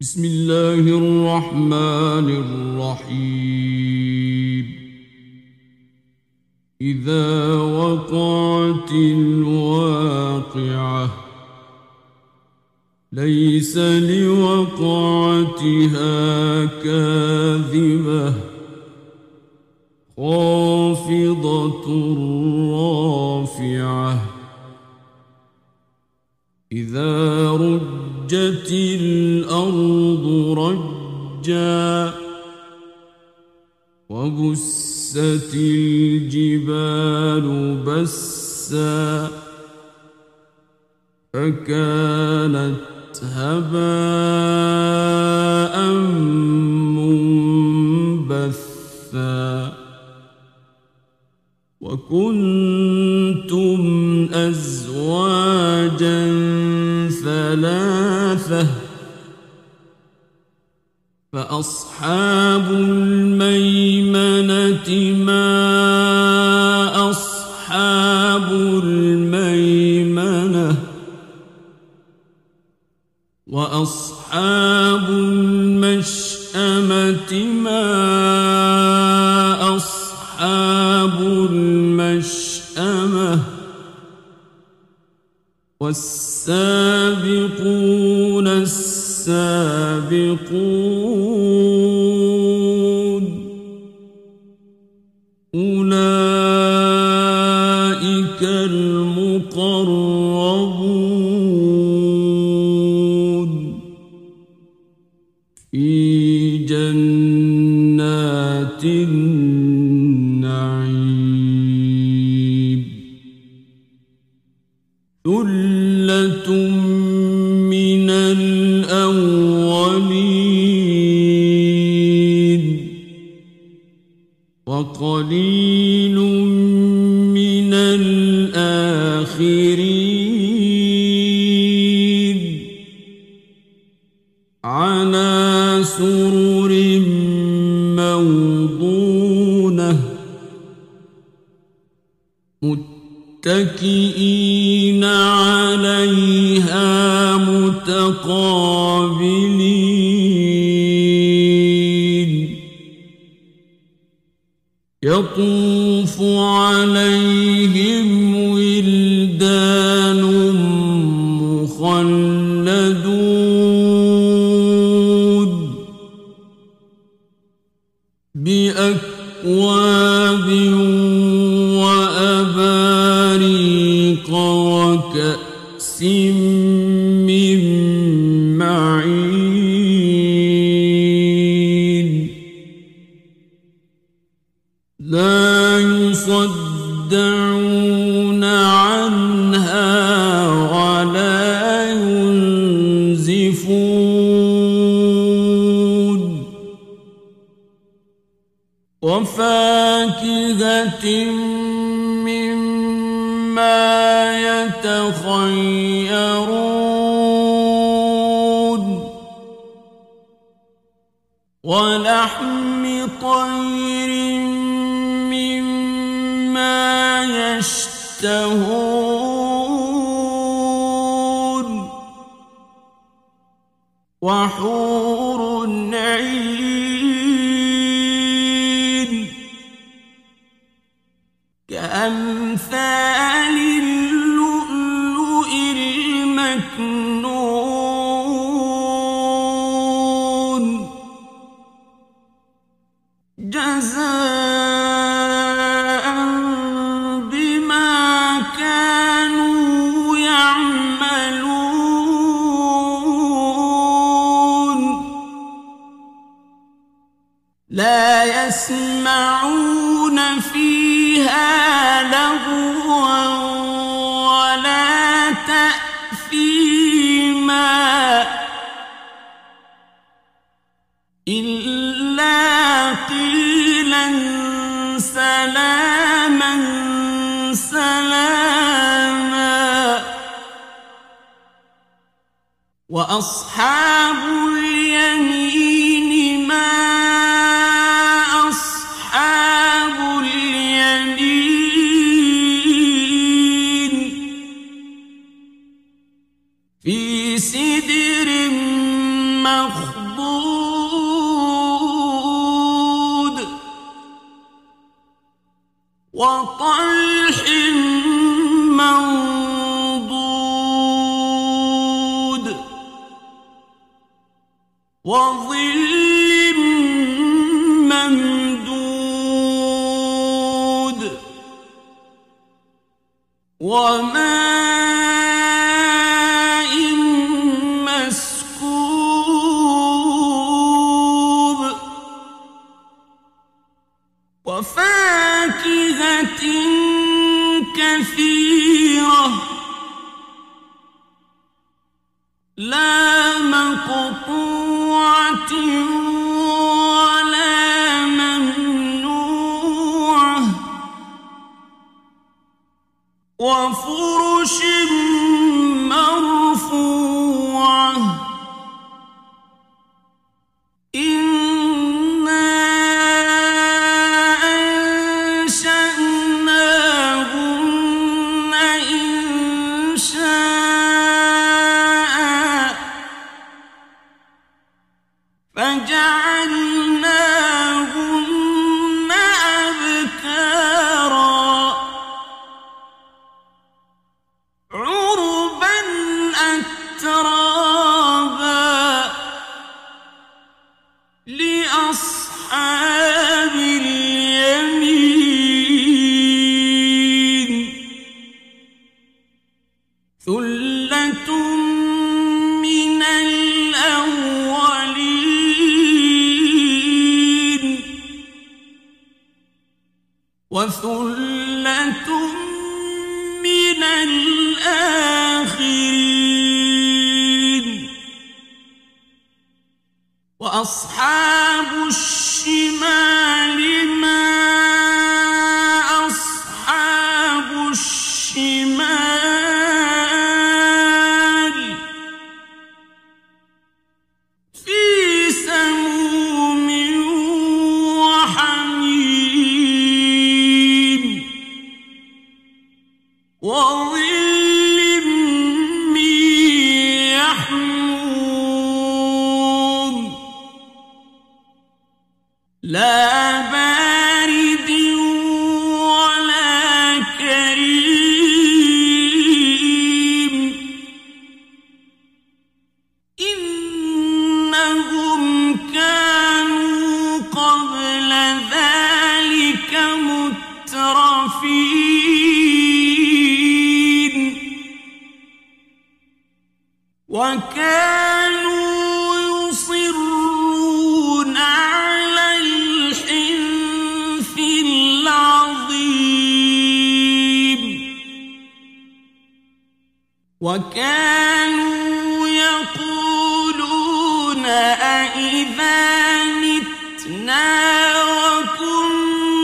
بسم الله الرحمن الرحيم. إذا وقعت الواقعة ليس لوقعتها كاذبة خافضة رافعة إذا رجت الأرض رجا وبست الجبال بسا فكانت هباء منبثا وكنتم أزواجا ثلاثة فأصحاب الميمنة ما أصحاب الميمنة وأصحاب المشأمة ما أصحاب المشأمة والسابقون السابقون أولئك المقربون في جنات النعيم ثلة من الأولين وقليل من الآخرين على سرر موضونة متكئين عليها متقابلين يطوف عليهم ولدان مخلدون بأكواب وأباريق وكأس من معين لا يصدعون عنها ولا ينزفون وفاكهة مما يتخيرون ولحم طير مما يشتهون وحور عين كأمثال اللؤلؤ المكنون جزاء بما كانوا يعملون لا يسمعون فيها لغوا ولا تأثيما إلا قيلا سلاما سلاما وأصحاب اليمين ما أصحاب اليمين في سدر مخضود مردود وطلح منضود وظل ممدود وماء مسكوب وفاكهة كثيرة لا مقطوعة ولا ممنوعة وفرش مرفوعة إنا أنشأناهن إنشاء فجعلناهن أبكارا عربا أترابا لأصحاب اليمين ثلة من الأولين وثلة من الآخرين وأصحاب الشمال ما أصحاب الشمال في سموم وحميم وظل من يحموم لا بارد ولا كريم إنهم كانوا قبل ذلك مترفين وكانوا يصرون على الحنث العظيم وكانوا يقولون أإذا متنا وكنا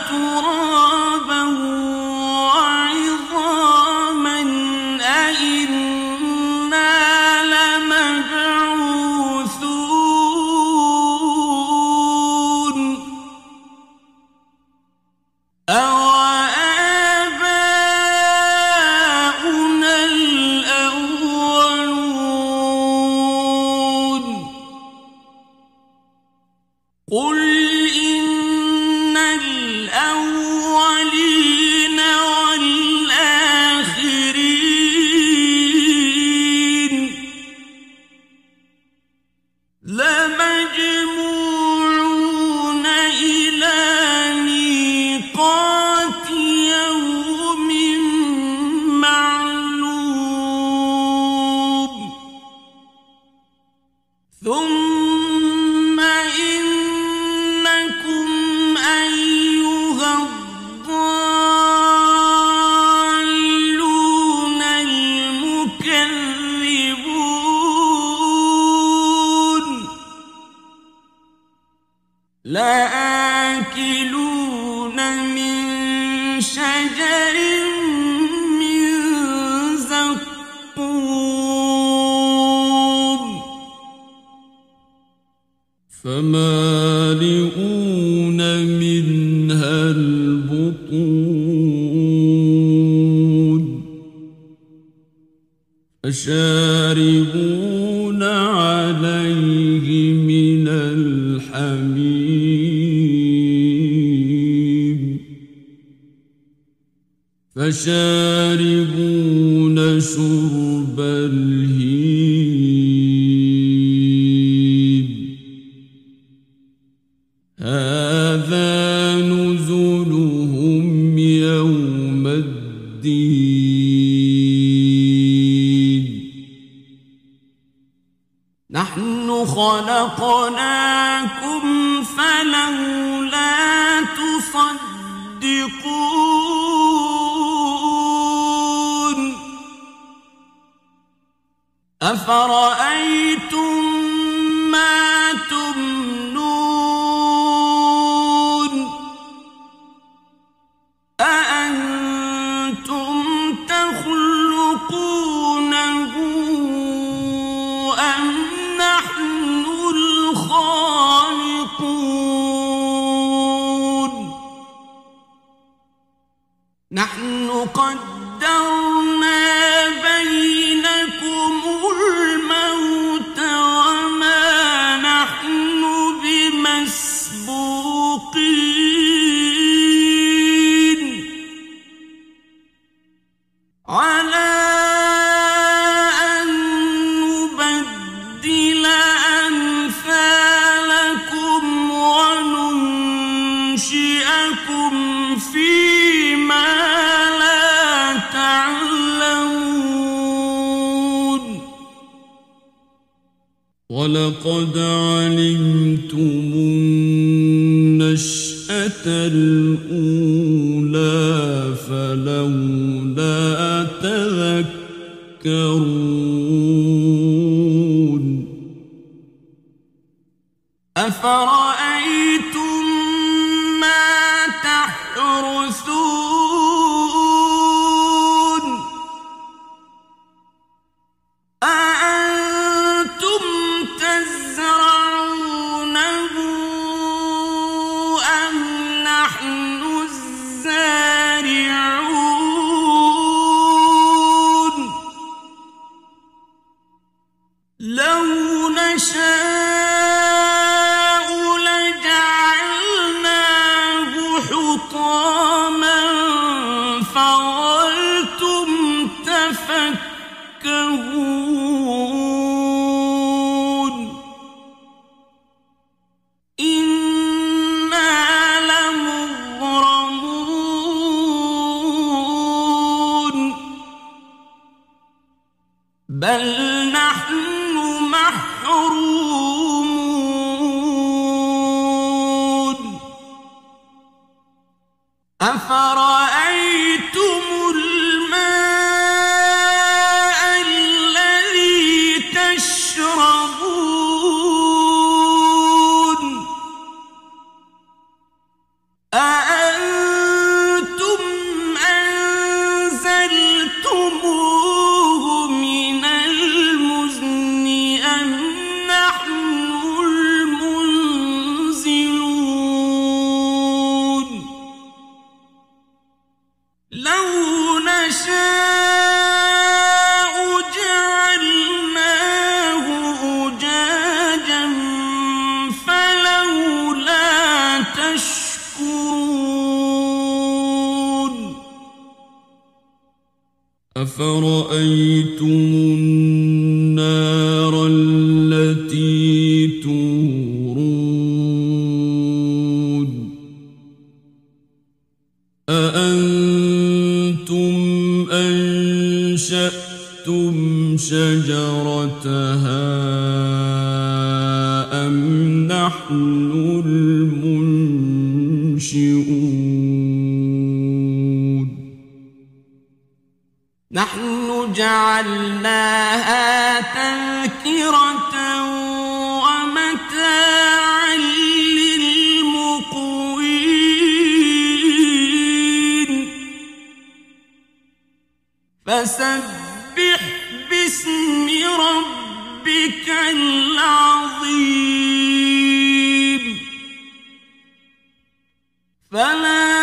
ترابا وعظاما أإنا لمبعوثون أوآباؤنا الأولون قل إن الأولين والآخرين لمجموعون إلى ميقات يوم معلوم ثم إنكم أيها الضالون المكذبون لآكلون من شجر من زقوم فمالئون منها البطون فشاربون على عليه من الحميم فشاربون شرب الهيم هذا نزلهم يوم الدين نحن خلقناكم فلولا تصدقون أفرأيتم ما تمنون أأنتم تخلقونه أم نحن الخالقون نحن قدرنا بينكم الموت وما نحن بمسبوقين على أن نبدل أمثالكم وننشئكم فيما لا تعلمون ولقد علمتم النشأة الأولى فلولا تذكرون أفرأيتم ما تحرثون أأنتم تزرعونه أم نحن الزارعون لو نشاء لجعلناه حطاما فظلتم تفكهون إنا لمغرمون بل نحن محرومون أفرأيتم الماء الذي تشربون أأنتم أنزلتموه من المزن أم نحن المنزلون لو نشاء جعلناه أجاجا فلولا تشكرون أفرأيتم النار التي تورون أأنتم أنشأتم شجرتها أم نحن المنشئون نحن جعلناها تذكرة ومتاعا للمقوين فسبح باسم ربك العظيم فلا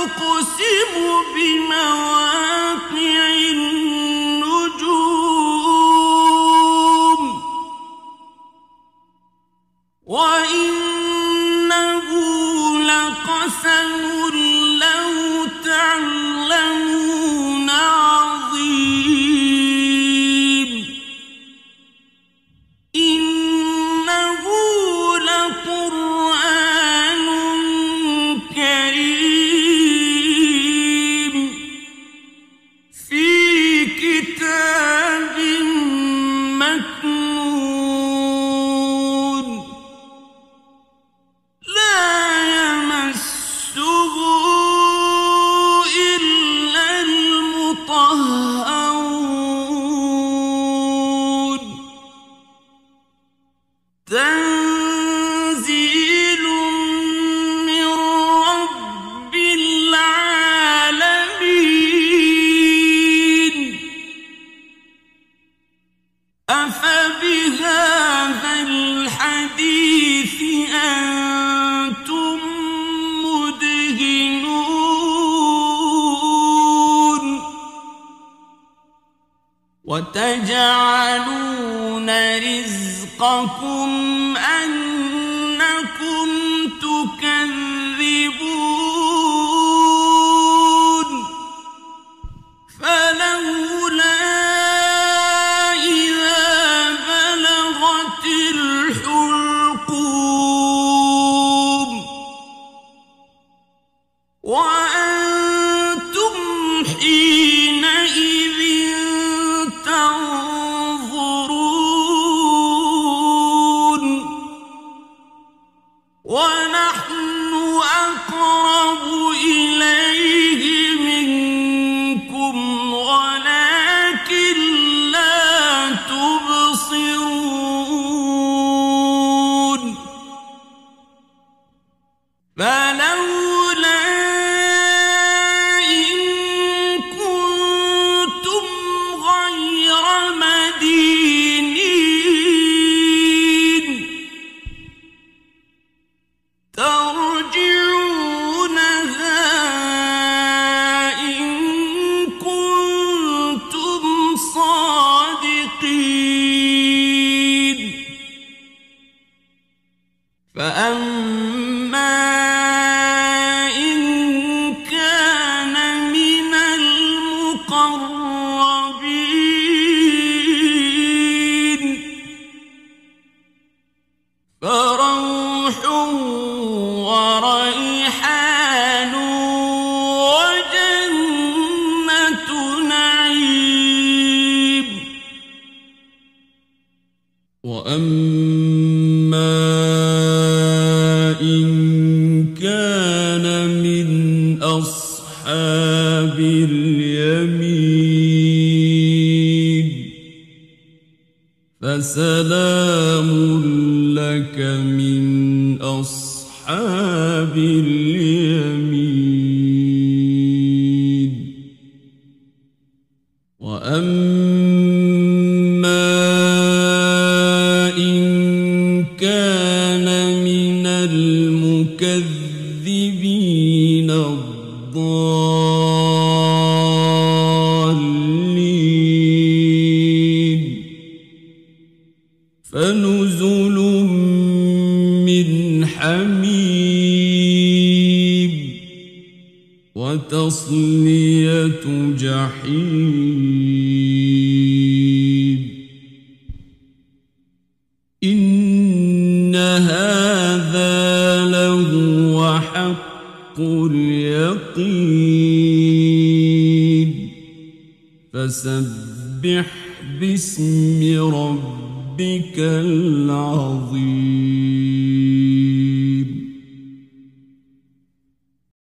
أقسم بمواقع النجوم وتجعلون رزقكم أنكم تكذبون فلولا إذا بلغت الحلقوم وأنتم حينئذ تنظرون ونحن أقرب إليه منكم ولكن لا تبصرون فلولا إن كنتم غير مدينين ترجعونها إن كنتم صادقين فأما إن كان من المقربين فروح وريحان وجنة نعيم وأما إن كان من أصحاب اليمين فسلام لك من أصحاب اليمين وأما إن كان من المكذبين الضالين فنزل من حميم وتصلية جحيم إن هذا لهو حق اليقين فسبح باسم ربك العظيم